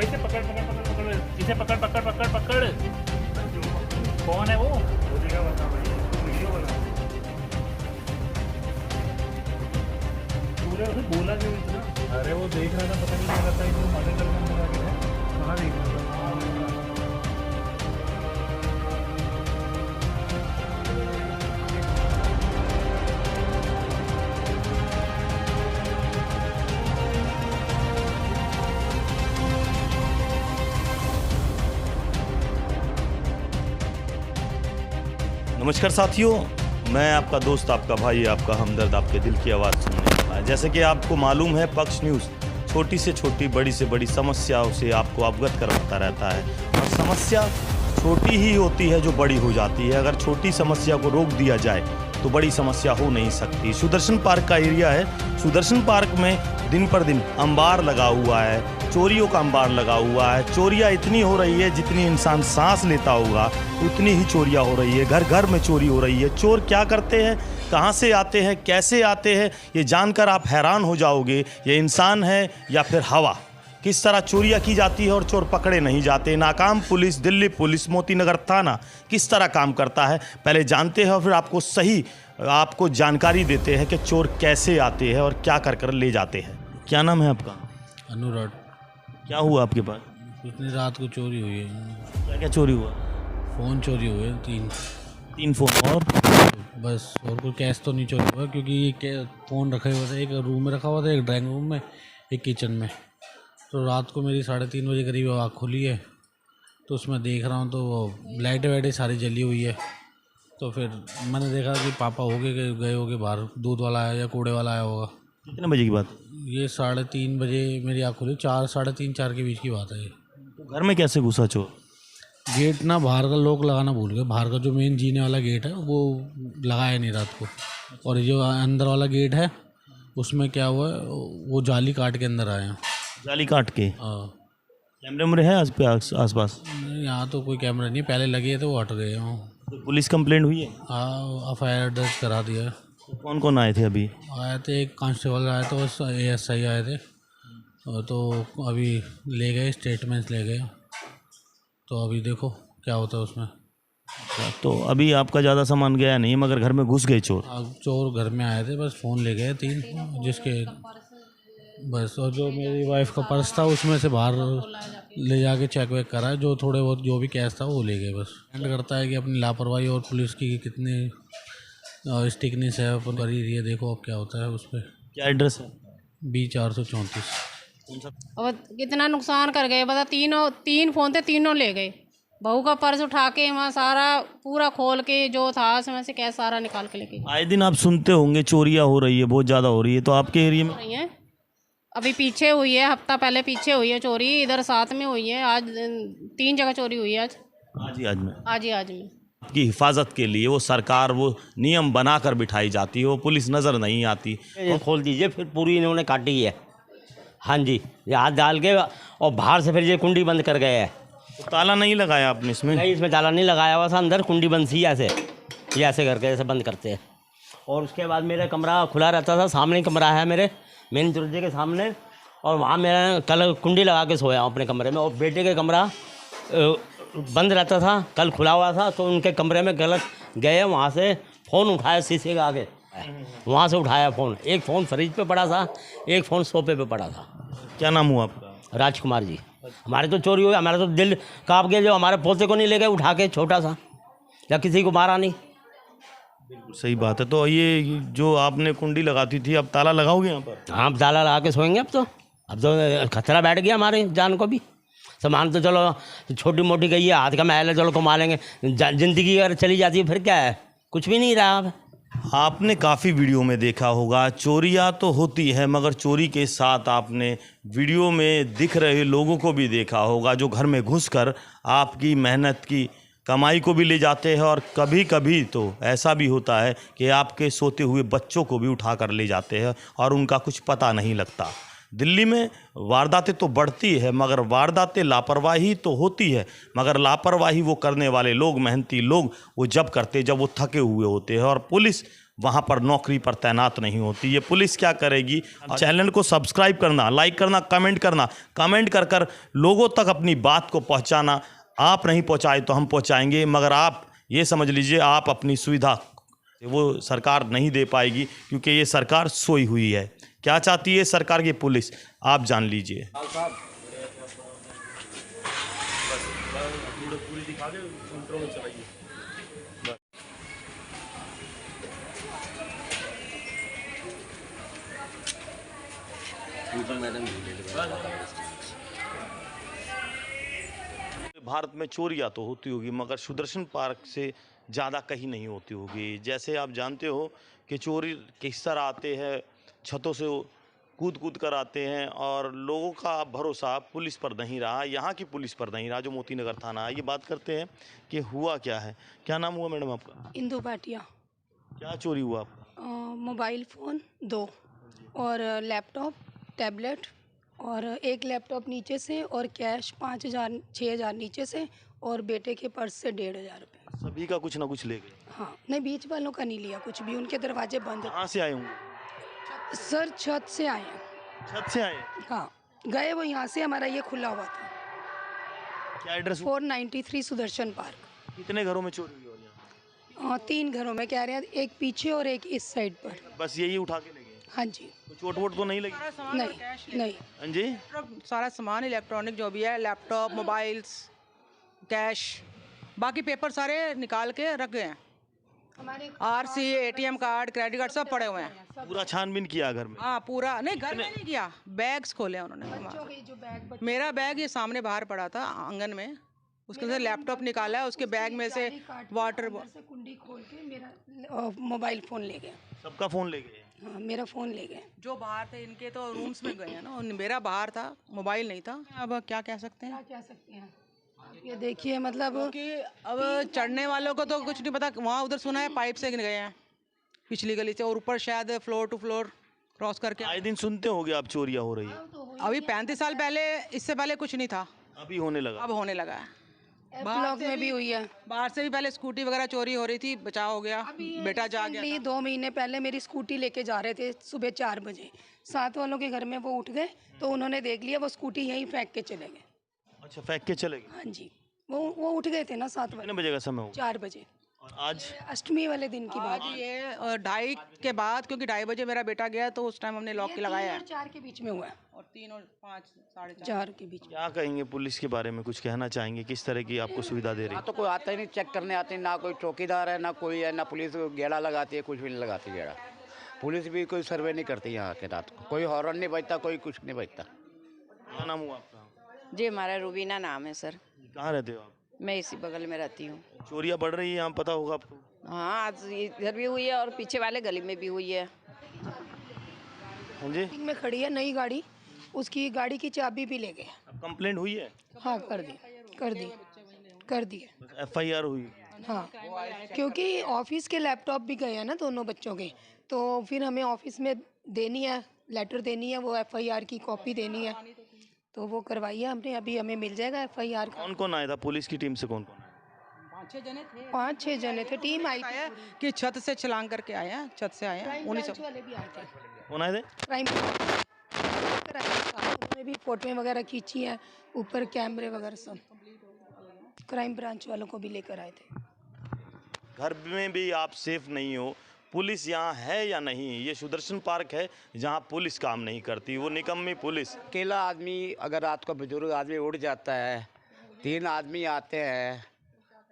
वही से पकड़ पकड़ पकड़ पकड़ इसे पकड़ पकड़ पकड़ पकड़। कौन है वो? बोलेगा बता भाई, वीडियो बना। तूने उसे बोला क्यों इतना? अरे वो देख रहा था, पता नहीं क्या करता है, इसको मदद करने लगा क्या? कहाँ देख रहा था? नमस्कार साथियों, मैं आपका दोस्त, आपका भाई, आपका हमदर्द, आपके दिल की आवाज़ सुनने वाला है। जैसे कि आपको मालूम है, पक्ष न्यूज़ छोटी से छोटी, बड़ी से बड़ी समस्याओं से आपको अवगत करवाता रहता है। और समस्या छोटी ही होती है जो बड़ी हो जाती है। अगर छोटी समस्या को रोक दिया जाए तो बड़ी समस्या हो नहीं सकती। सुदर्शन पार्क का एरिया है। सुदर्शन पार्क में दिन पर दिन अंबार लगा हुआ है, चोरियों का अंबार लगा हुआ है। चोरियां इतनी हो रही है, जितनी इंसान सांस लेता होगा उतनी ही चोरियां हो रही है। घर घर में चोरी हो रही है। चोर क्या करते हैं, कहां से आते हैं, कैसे आते हैं, ये जानकर आप हैरान हो जाओगे। ये इंसान है या फिर हवा? किस तरह चोरियां की जाती है और चोर पकड़े नहीं जाते। नाकाम पुलिस, दिल्ली पुलिस, मोती नगर थाना किस तरह काम करता है, पहले जानते हैं और फिर आपको जानकारी देते हैं कि चोर कैसे आते हैं और क्या कर कर ले जाते हैं। क्या नाम है आपका? अनुराग। क्या हुआ आपके पास? इतनी रात को चोरी हुई है। क्या क्या चोरी हुआ? फ़ोन चोरी हुए हैं तीन फ़ोन और बस। और कोई कैश तो नहीं चोरी हुआ, क्योंकि ये फ़ोन रखे हुए थे। एक रूम में रखा हुआ था, एक ड्राइंग रूम में, एक किचन में। तो रात को मेरी 3:30 बजे करीब आँख खुली है, तो उसमें देख रहा हूँ तो वो लाइटें वाइटें सारी जली हुई है। तो फिर मैंने देखा कि पापा गए होगे बाहर, दूध वाला आया या कूड़े वाला आया होगा। कितने बजे की बात? ये 3:30 बजे मेरी आँख खुली। 4, 3:30, 4 के बीच की बात है ये। तो घर में कैसे घुसा चोर? गेट ना बाहर का लॉक लगाना भूल गए। बाहर का जो मेन जीने वाला गेट है वो लगाया नहीं रात को। और जो अंदर वाला गेट है उसमें क्या हुआ है, वो जाली काट के अंदर आए हैं। जाली काट के? हाँ। कैमरे वैमरे हैं आस पास? यहाँ तो कोई कैमरा नहीं, पहले लगे थे वो हट गए हैं। तो पुलिस कंप्लेंट हुई है? हाँ, FIR दर्ज करा दिया है। तो कौन कौन आए थे अभी? आए थे, एक कांस्टेबल आए थे, बस ASI आए थे। तो अभी ले गए, स्टेटमेंट्स ले गए। तो अभी देखो क्या होता है उसमें। तो अभी आपका ज़्यादा सामान गया नहीं, मगर घर में घुस गए चोर? अब चोर घर में आए थे, बस फ़ोन ले गए 3, जिसके बस। और जो मेरी वाइफ का पर्स था उसमें से बाहर ले जाके चेक वेक करा, जो थोड़े बहुत जो भी कैश था वो ले गए बस। एंड करता है कि अपनी लापरवाही और पुलिस की कितनी स्टिकनेस है अपन कर ही रही है। देखो अब क्या होता है उस पर। क्या एड्रेस है? B434। अब कितना नुकसान कर गए बता। तीन फ़ोन थे, तीनों ले गए। बहू का पर्स उठा के वहाँ सारा पूरा खोल के जो था उसमें से कैश सारा निकाल के लेके आए दिन आप सुनते होंगे चोरियां हो रही है, बहुत ज़्यादा हो रही है। तो आपके एरिया में? रही है। अभी पीछे हुई है, हफ्ता पहले पीछे हुई है चोरी, इधर साथ में हुई है। आज 3 जगह चोरी हुई है। आज में आपकी हिफाजत के लिए वो सरकार वो नियम बनाकर बिठाई जाती है, वो पुलिस नज़र नहीं आती। ये खोल दीजिए, फिर पूरी इन्होंने काटी है। हाँ जी, ये हाथ डाल के और बाहर से फिर ये कुंडी बंद कर गए हैं। तो ताला नहीं लगाया आपने इसमें? नहीं, इसमें ताला नहीं लगाया हुआ था, अंदर कुंडी बंद थी। ऐसे ये ऐसे करके ऐसे बंद करते हैं। और उसके बाद मेरा कमरा खुला रहता था, सामने कमरा है मेरे, मेन दरवाजे के सामने। और वहाँ मैं कल कुंडी लगा के सोया हूँ अपने कमरे में। और बेटे के कमरा बंद रहता था, कल खुला हुआ था। तो उनके कमरे में गलत गए, वहाँ से फ़ोन उठाया शीशे के आगे, वहाँ से उठाया फ़ोन। एक फ़ोन फ्रिज पे पड़ा था, एक फ़ोन सोफे पे पड़ा था। क्या नाम हुआ आपका? राजकुमार जी। हमारे तो चोरी हुई, हमारा तो दिल काँप गया। जो हमारे पोते को नहीं ले गए उठा के, छोटा सा, या किसी को मारा नहीं। बिल्कुल सही बात है। तो ये जो आपने कुंडी लगाती थी, अब ताला लगाओगे यहाँ पर? हाँ, ताला लगा के सोएंगे। अब तो खतरा बैठ गया हमारे जान को भी। सामान तो चलो छोटी मोटी गई है, हाथ का मैल है, चलो कमा लेंगे। ज़िंदगी अगर चली जाती है फिर क्या है, कुछ भी नहीं रहा अब। आपने काफ़ी वीडियो में देखा होगा, चोरियां तो होती है, मगर चोरी के साथ आपने वीडियो में दिख रहे लोगों को भी देखा होगा, जो घर में घुसकर आपकी मेहनत की कमाई को भी ले जाते हैं। और कभी कभी तो ऐसा भी होता है कि आपके सोते हुए बच्चों को भी उठा कर ले जाते हैं और उनका कुछ पता नहीं लगता। दिल्ली में वारदातें तो बढ़ती है, मगर वारदातें लापरवाही तो होती है, मगर लापरवाही वो करने वाले लोग, मेहनती लोग, वो जब करते जब वो थके हुए होते हैं। और पुलिस वहाँ पर नौकरी पर तैनात नहीं होती। ये पुलिस क्या करेगी? चैनल को सब्सक्राइब करना, लाइक करना, कमेंट कर लोगों तक अपनी बात को पहुँचाना। आप नहीं पहुँचाए तो हम पहुँचाएंगे, मगर आप ये समझ लीजिए आप अपनी सुविधा वो सरकार नहीं दे पाएगी, क्योंकि ये सरकार सोई हुई है। क्या चाहती है सरकार की पुलिस, आप जान लीजिए। भारत में चोरियां तो होती होगी, मगर सुदर्शन पार्क से ज़्यादा कहीं नहीं होती होगी। जैसे आप जानते हो कि चोरी किस तरह आते हैं, छतों से कूद कर आते हैं, और लोगों का भरोसा पुलिस पर नहीं रहा, यहाँ की पुलिस पर नहीं रहा, जो मोती नगर थाना है। ये बात करते हैं कि हुआ क्या है। क्या नाम हुआ मैडम आपका? इंदु भाटिया। क्या चोरी हुआ आपका? मोबाइल फ़ोन 2 और लैपटॉप, टैबलेट, और एक लैपटॉप नीचे से, और कैश 5,000 6,000 नीचे से, और बेटे के पर्स से 1,500 रुपये। सभी का कुछ ना कुछ ले गए। हाँ, नहीं बीच वालों का नहीं लिया कुछ भी, उनके दरवाजे बंद। कहाँ से आए होंगे? सर छत से आए हैं। छत से आए? हाँ, गए वो यहाँ से, हमारा ये खुला हुआ था। क्या एड्रेस? 493 सुदर्शन पार्क। कितने घरों में चोरी हुई? और यहाँ 3 घरों में कह रहे हैं, एक पीछे और एक इस साइड पर। बस यही उठा के ले गए? हाँ जी। चोट वोट तो नहीं लगी? नहीं। हाँ जी। सारा सामान इलेक्ट्रॉनिक जो भी है, लैपटॉप, मोबाइल्स, कैश, बाकी पेपर सारे निकाल के रख गए हैं। RC, ATM card, credit card सब पड़े हुए हैं। पूरा छानबीन किया घर में? हाँ पूरा, नहीं घर में नहीं किया, बैग्स खोले उन्होंने। मेरा बैग ये सामने बाहर पड़ा था आंगन में, उसके अंदर लैपटॉप निकाला है, उसके बैग में से वाटर कुंडी खोल के मेरा मोबाइल फ़ोन ले गए। सबका फ़ोन ले गए? हाँ, मेरा फ़ोन ले गए। जो बाहर थे इनके तो रूम्स में गए हैं ना, मेरा बाहर था, मोबाइल नहीं था। अब क्या कह सकते हैं? क्या कह सकते हैं, ये देखिए मतलब कि अब चढ़ने वालों को तो कुछ नहीं पता, वहाँ उधर सुना है पाइप से गए हैं पिछली गली से, और ऊपर शायद फ्लोर टू फ्लोर क्रॉस करके। आए दिन सुनते होगे आप चोरियां हो रही है? अभी 35 साल पहले, इससे पहले कुछ नहीं था, अभी होने लगा? अब होने लगा है। ब्लॉक में भी हुई है। बाहर से भी पहले स्कूटी वगैरह चोरी हो रही थी, बचाव हो गया, बेटा जा गया। 2 महीने पहले मेरी स्कूटी लेके जा रहे थे सुबह 4 बजे, साथ वालों के घर में वो उठ गए, तो उन्होंने देख लिया, वो स्कूटी यहीं फेंक के चले गए। अच्छा, फेंक के चले गए? हाँ जी, वो उठ गए थे ना 7 बजे। कितने बजे का समय हो? 4 बजे। और आज अष्टमी वाले दिन की बात। आज ये 2:30 के बाद, क्योंकि 2:30 बजे मेरा बेटा गया, तो उस टाइम हमने लॉक लगाया है। 4 के बीच में हुआ है, और 3 और 5 साढ़े 4 के बीच में। क्या कहेंगे पुलिस के बारे में, कुछ कहना चाहेंगे? किस तरह की आपको सुविधा दे रही है? तो कोई आता ही नहीं, चेक करने आते हैं, ना कोई चौकीदार है, ना कोई है, ना पुलिस गेड़ा लगाती है, कुछ भी नहीं लगाती गेड़ा। पुलिस भी कोई सर्वे नहीं करती यहाँ के रात को, कोई हॉर्न नहीं बजता, कोई कुछ नहीं बजता। क्या नाम हुआ आपका? जी हमारा रूबीना नाम है सर। कहाँ रहते हो आप? मैं इसी बगल में रहती हूँ। चोरियां बढ़ रही है यहाँ, पता होगा आपको? हाँ, आज इधर भी हुई है और पीछे वाले गली में भी हुई है। हाँ जी। में खड़ी है नई गाड़ी, उसकी गाड़ी की चाबी भी ले गए। अब कंप्लेंट हुई है? हाँ, कर दी है। FIR हुई? हाँ, क्योंकि ऑफिस के लैपटॉप भी गए हैं ना दोनों बच्चों के, तो फिर हमें ऑफिस में देनी है, लेटर देनी है, वो FIR की कॉपी देनी है, तो वो करवाई है हमने। अभी हमें मिल जाएगा FIR का। कौन कौन आया था पुलिस की टीम से? कौन कौन? 5-6 जने थे, टीम आई थी। कि छत से छलांग करके आए हैं, छत से आए हैं, उन्हीं से। वाले भी आए थे, कौन आए थे? क्राइम उन्होंने भी फोटोएं वगैरह खींची हैं, ऊपर कैमरे वगैरह सब। क्राइम ब्रांच वालों को भी लेकर आए थे। घर में भी आप सेफ नहीं हो, पुलिस यहाँ है या नहीं? ये सुदर्शन पार्क है जहाँ पुलिस काम नहीं करती, वो निकम्मी पुलिस। अकेला आदमी अगर रात को बुजुर्ग आदमी उड़ जाता है, 3 आदमी आते हैं,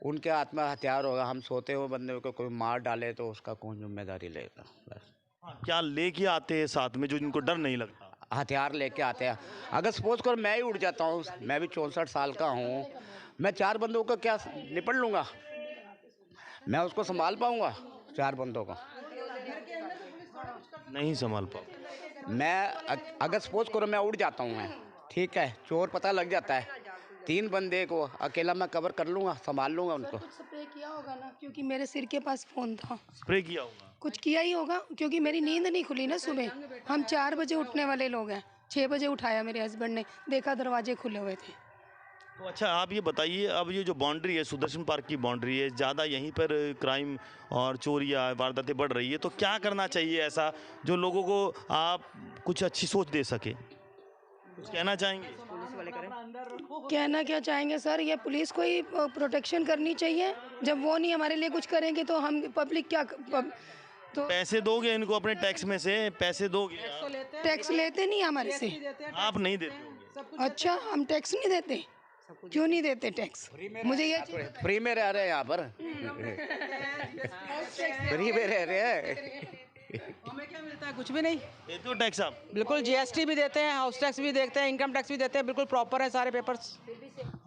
उनके हाथ में हथियार होगा, हम सोते हुए बंदे को कोई मार डाले तो उसका कौन जिम्मेदारी लेगा? बस। क्या लेके आते हैं साथ में जो जिनको डर नहीं लगता? हथियार लेके आते हैं। अगर सपोज करो मैं ही उड़ जाता हूँ, मैं भी 64 साल का हूँ, मैं 4 बंदों को क्या निपट लूँगा? मैं उसको संभाल पाऊँगा 4 बंदों को? नहीं संभाल पाओ। मैं अगर सपोज करो मैं उड़ जाता हूँ, मैं ठीक है, चोर पता लग जाता है, 3 बंदे को अकेला मैं कवर कर लूँगा, संभाल लूँगा उनको। कुछ स्प्रे किया होगा ना, क्योंकि मेरे सिर के पास फ़ोन था। स्प्रे किया होगा? कुछ किया ही होगा, क्योंकि मेरी नींद नहीं खुली ना सुबह। हम 4 बजे उठने वाले लोग हैं, 6 बजे उठाया मेरे हस्बैंड ने, देखा दरवाजे खुले हुए थे। तो अच्छा आप ये बताइए, अब ये जो बाउंड्री है सुदर्शन पार्क की बाउंड्री है, ज़्यादा यहीं पर क्राइम और चोरियाँ वारदातें बढ़ रही है, तो क्या करना चाहिए ऐसा जो लोगों को आप कुछ अच्छी सोच दे सके? कुछ कहना चाहेंगे? कहना क्या चाहेंगे सर, ये पुलिस को ही प्रोटेक्शन करनी चाहिए। जब वो नहीं हमारे लिए कुछ करेंगे तो हम पब्लिक क्या तो पैसे दोगे इनको अपने टैक्स में से? पैसे दोगे? टैक्स लेते नहीं हमारे से। आप नहीं देते होंगे। अच्छा, हम टैक्स नहीं देते? क्यों नहीं देते टैक्स? मुझे ये फ्री में रह रहे हैं यहाँ पर फ्री में रह रहे हैं। हमें क्या मिलता है? कुछ भी नहीं। देते हो टैक्स आप? बिल्कुल, जीएसटी भी देते हैं, हाउस टैक्स भी देखते हैं, इनकम टैक्स भी देते हैं, बिल्कुल प्रॉपर है सारे पेपर्स।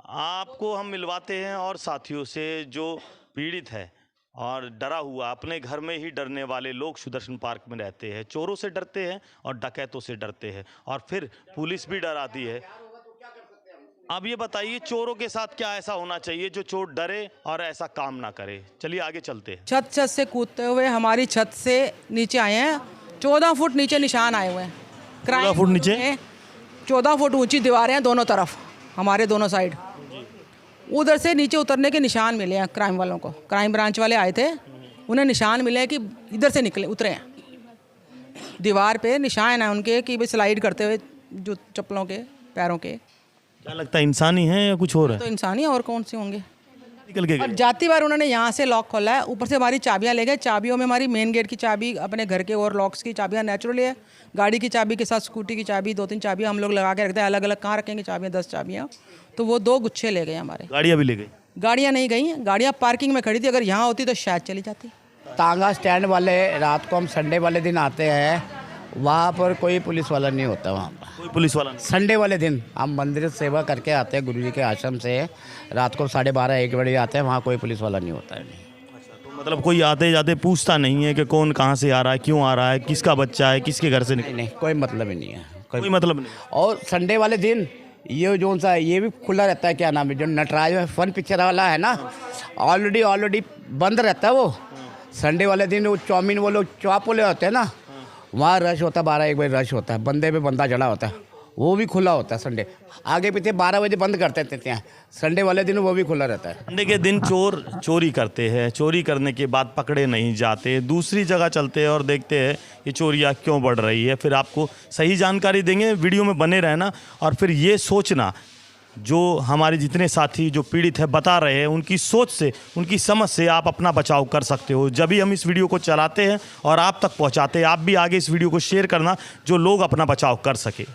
आपको हम मिलवाते हैं और साथियों से जो पीड़ित है और डरा हुआ, अपने घर में ही डरने वाले लोग सुदर्शन पार्क में रहते हैं। चोरों से डरते हैं और डकैतों से डरते हैं और फिर पुलिस भी डराती है। अब ये बताइए, चोरों के साथ क्या ऐसा होना चाहिए जो चोर डरे और ऐसा काम ना करे? चलिए आगे चलते हैं। छत से कूदते हुए हमारी छत से नीचे आए हैं। 14 फुट नीचे निशान आए हुए हैं। 14 फुट नीचे? 14 फुट ऊंची दीवारें हैं दोनों तरफ, हमारे दोनों साइड। उधर से नीचे उतरने के निशान मिले हैं क्राइम वालों को। क्राइम ब्रांच वाले आए थे, उन्हें निशान मिले कि इधर से निकले उतरे हैं। दीवार पे निशान है उनके कि भाई स्लाइड करते हुए जो चप्पलों के पैरों के। क्या लगता है इंसानी है या कुछ और है? तो इंसानी और कौन से होंगे? निकल के और गए। जाती बार उन्होंने यहाँ से लॉक खोला है, ऊपर से हमारी चाबियाँ ले गए। चाबियों में हमारी मेन गेट की चाबी, अपने घर के और लॉक्स की चाबियाँ नेचुरली है, गाड़ी की चाबी के साथ स्कूटी की चाबी, 2-3 चाबियाँ हम लोग लगा के रखते हैं। अलग अलग कहाँ रखेंगे चाबियाँ? 10 चाबियाँ। तो वो 2 गुच्छे ले गए हमारे। गाड़ियाँ भी ले गई? गाड़ियाँ नहीं गई, गाड़ियाँ पार्किंग में खड़ी थी। अगर यहाँ होती तो शायद चली जाती। तांगा स्टैंड वाले रात को हम संडे वाले दिन आते हैं, वहाँ पर कोई पुलिस वाला नहीं होता। वहाँ पर कोई पुलिस वाला नहीं? संडे वाले दिन हम मंदिर सेवा करके आते हैं, गुरुजी के आश्रम से रात को 12:30-1 बजे आते हैं, वहाँ कोई पुलिस वाला नहीं होता है। तो मतलब कोई आते जाते पूछता नहीं है कि कौन कहाँ से आ रहा है, क्यों आ रहा है, किसका बच्चा है, किसके घर से निकल? नहीं, कोई मतलब ही नहीं है। कोई मतलब नहीं। और संडे वाले दिन ये जो सा ये भी खुला रहता है, क्या नाम है, जो नटराज फन पिक्चर वाला है ना, ऑलरेडी बंद रहता है वो। संडे वाले दिन वो चाउमीन वो लोग चॉप वाले होते हैं ना, वहाँ रश होता है, 12-1 बजे रश होता है, बंदे पे बंदा चढ़ा होता है, वो भी खुला होता है संडे। आगे पीछे 12 बजे बंद करते थे यहाँ, संडे वाले दिन वो भी खुला रहता है। संडे के दिन चोर चोरी करते हैं, चोरी करने के बाद पकड़े नहीं जाते, दूसरी जगह चलते हैं और देखते हैं ये चोरियाँ क्यों बढ़ रही है। फिर आपको सही जानकारी देंगे, वीडियो में बने रहना। और फिर ये सोचना, जो हमारे जितने साथी जो पीड़ित है बता रहे हैं, उनकी सोच से, उनकी समझ से आप अपना बचाव कर सकते हो। जब भी हम इस वीडियो को चलाते हैं और आप तक पहुंचाते हैं, आप भी आगे इस वीडियो को शेयर करना जो लोग अपना बचाव कर सके।